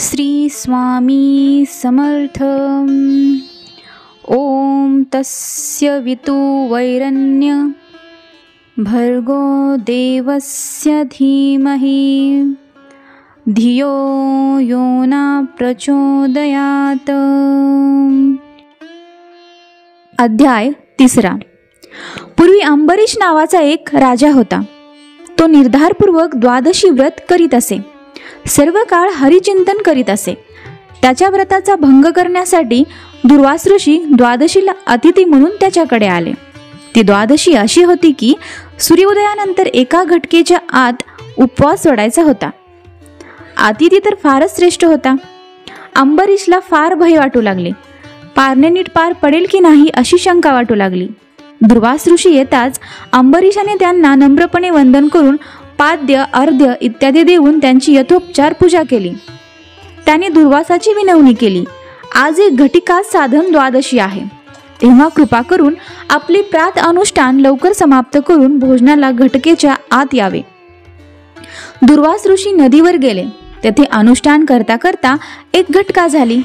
श्री स्वामी समर्थ। ओम तस्य वितुवैरण्य भर्गो देवस्य धीमहि धियो यो न प्रचोदयात्। अध्याय 3। पूर्वी अंबरीश नावाचा एक राजा होता। तो निर्धारपूर्वक द्वादशी व्रत करीत असे। सर्व काळ हरिचिंतन करीत असे। त्याच्या व्रताचा भंग करण्यासाठी दुर्वास ऋषी द्वादशीला अतिथी म्हणून त्याच्याकडे आले। ती द्वादशी अशी होती की सूर्योदयानंतर एका घटकेच्या आत उपवास सोडायचा होता। अतिथी तर फारच श्रेष्ठ होता। अंबरीशला फार भय वाटू लागले। पारणे नीट पार पडेल की नाही अशी शंका वाटू लागली। दुर्वास ऋषी येताच अंबरीशाने त्यांना नम्रपणे वंदन करून पाद्य अर्ध्य इत्यादी देऊन त्यांची यथोपचार पूजा केली। त्याने दुर्वासाची विनवणी केली, आज एक घटिका साधन द्वादशी आहे, तेव्हा कृपा करून आपले प्रात अनुष्ठान लवकर समाप्त करून भोजनाला घटकेच्या आत यावे। दुर्वास ऋषी नदीवर गेले। तेथे अनुष्ठान करता करता एक घटका झाली।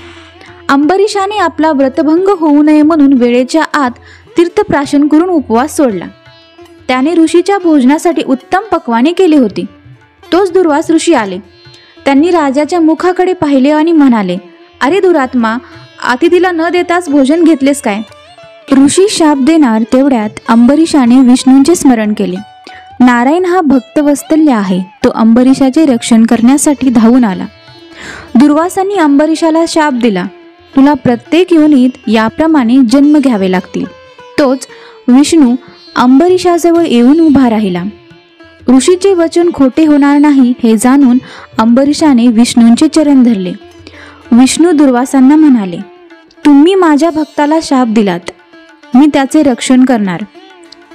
अंबरीशाने आपला व्रतभंग होऊ नये म्हणून वेळेच्या आत तीर्थप्राशन करून उपवास सोडला। त्याने ऋषीच्या भोजनासाठी उत्तम पक्वाने केली होती। तोच दुर्वास ऋषी आले। त्यांनी राजाच्या मुखाकडे पाहिले आणि म्हणाले, अरे दुरात्मा, अतिथीला न देताच भोजन घेतलेस काय? ऋषी शाप देणार तेवढ्यात अंबरीशाने विष्णूंचे स्मरण केले। नारायण हा भक्तवत्सल्य आहे। तो अंबरीशाचे रक्षण करण्यासाठी धावून आला। दुर्वासांनी अंबरीशाला शाप दिला, तुला प्रत्येक योनीत याप्रमाणे जन्म घ्यावे लागतील। तोच विष्णू अंबरीशाजवळ येऊन उभा राहिला। ऋषीचे वचन खोटे होणार नाही हे जाणून अंबरीशाने विष्णूंचे चरण धरले। विष्णू दुर्वासांना म्हणाले, तुम्ही माझ्या भक्ताला शाप दिलात, मी त्याचे रक्षण करणार।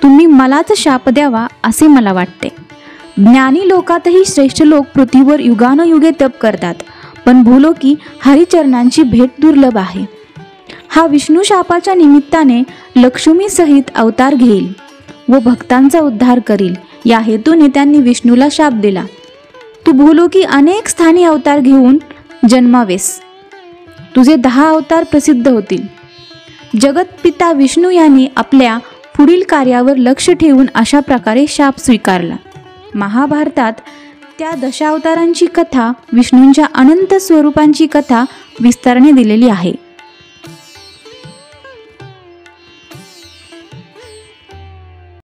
तुम्ही मलाच शाप द्यावा असे मला वाटते। ज्ञानी लोकातही श्रेष्ठ लोक पृथ्वीवर युगानुयुगे तप करतात, पण भूलोकी हरिचरणांची भेट दुर्लभ आहे। हा विष्णू शापाच्या निमित्ताने लक्ष्मी सहित अवतार घेईल व भक्तांचा उद्धार करील, या हेतूने त्यांनी विष्णूला शाप दिला। तू भूलोकी अनेक स्थानी अवतार घेऊन जन्मावेस। तुझे 10 अवतार प्रसिद्ध होतील। जगतपिता विष्णू यांनी आपल्या पुढील कार्यावर लक्ष ठेवून अशा प्रकारे शाप स्वीकारला। महाभारतात त्या दशावतारांची कथा, विष्णूंच्या अनंत स्वरूपांची कथा विस्ताराने दिलेली आहे।